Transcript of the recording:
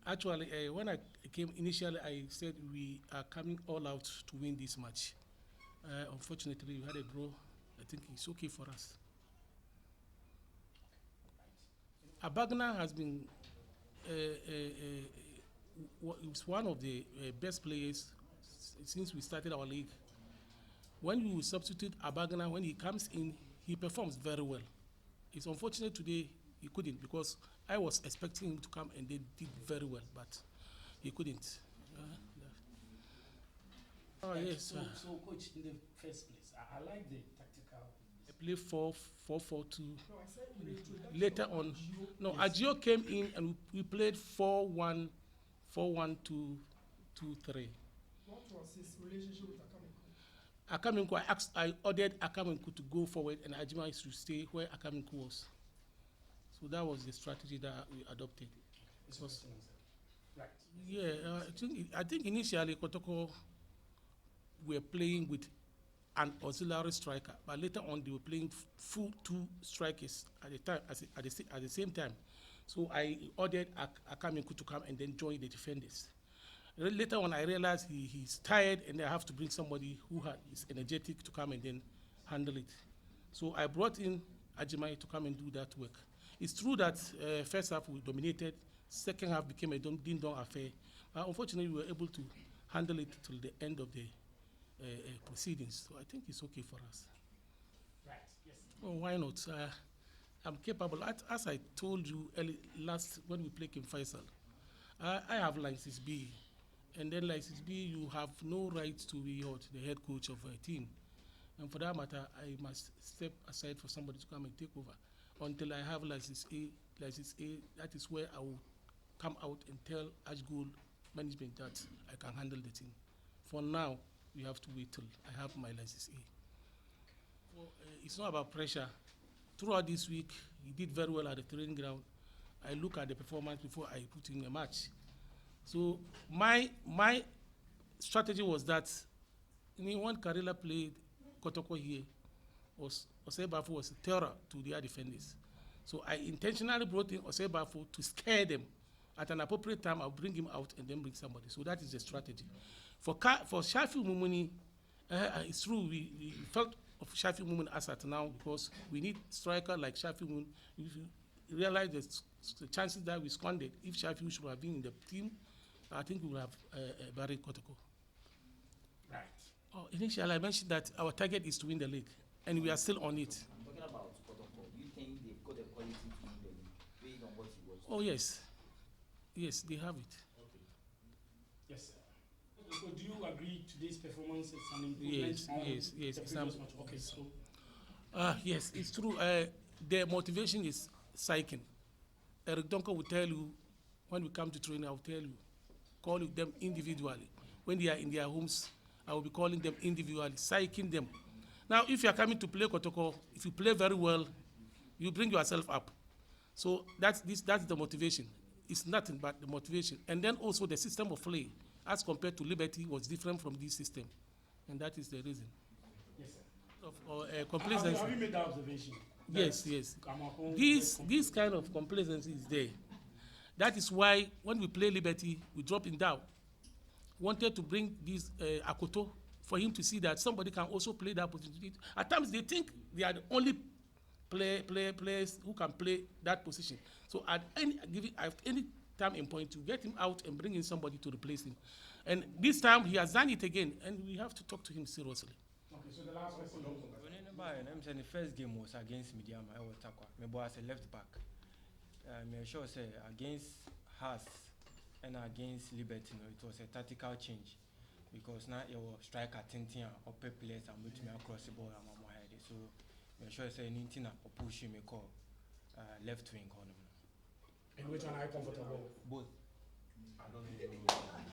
Actually, when I came initially, I said we are coming all out to win this match. Unfortunately, we had a draw. I think it's okay for us. Abagna has been is one of the best players since we started our league. When you substitute Abagna, when he comes in, he performs very well. It's unfortunate today he couldn't because I was expecting him to come and they did very well, but he couldn't. Oh yes. So, coach, in the first place, I like the tactical. I play 4-4-2. No, I said in the introduction. Later on, no, Yes. Agio came in and we played 4-1, 4-1-2-3. What was his relationship with Akamenko? Akaminko, I ordered Akaminko to go forward and Ajima is to stay where Akaminko was. So that was the strategy that we adopted. Was, right. Yeah, I think initially Kotoko were playing with an auxiliary striker, but later on they were playing full two strikers at the time at the same time. So I ordered Akaminko to come and then join the defenders. Later on, I realized he's tired and I have to bring somebody who is energetic to come and then handle it. So I brought in Ajimai to come and do that work. It's true that first half we dominated, second half became a ding-dong affair. Unfortunately, we were able to handle it till the end of the proceedings. So I think it's okay for us. Right, yes. Oh, why not? I'm capable. As I told you when we played Kim Faisal, I have license B. And then license B, you have no right to be the head coach of a team. And for that matter, I must step aside for somebody to come and take over. Until I have license A, that is where I will come out and tell AshGold management that I can handle the team. For now, we have to wait till I have my license A. Well, it's not about pressure. Throughout this week, he did very well at the training ground. I look at the performance before I put in a match. So my strategy was that when Karela played Kotoko here, Osebafo was a terror to their defenders. So I intentionally brought in Osebafo to scare them. At an appropriate time, I'll bring him out and then bring somebody. So that is the strategy. For Shafi Mumuni, it's true, we felt of Shafi Mumuni as at now because we need striker like Shafi Mumuni. If you realize the chances that we squandered, if Shafi should have been in the team, I think we will have Barry Kotoko. Right. Oh, initially, I mentioned that our target is to win the league, and we are still on it. I'm talking about Kotoko. Do you think they've got the quality to win the league based on what he was? Oh, yes. Yes, they have it. Okay. Yes, sir. So do you agree today's performance is an improvement on yes, the it's previous match? Okay, so. Yes, it's true. The motivation is psyching. Eric Duncan will tell you, when we come to training, I will tell you, call them individually. When they are in their homes, I will be calling them individually, psyching them. Now, if you are coming to play Kotoko, if you play very well, you bring yourself up. So that's the motivation. It's nothing but the motivation. And then also the system of play, as compared to Liberty, was different from this system. And that is the reason. Yes, sir. Of complacency. Have you made that observation? Yes. This kind of complacency is there. That is why when we play Liberty, we drop him down. Wanted to bring this Akoto for him to see that somebody can also play that position. At times they think they are the only players who can play that position. So at any time in point, to get him out and bring in somebody to replace him. And this time he has done it again, and we have to talk to him seriously. Okay, so the last question. I'm saying the first game was against Midiama. I was Takwa. My boy as a left back. I'm sure say against Haas and against Liberty, it was a tactical change because now your striker tinting or players and with me across the ball and my head. So I'm sure say anything or push him call left wing corner. And which one are you comfortable? Both. I don't know.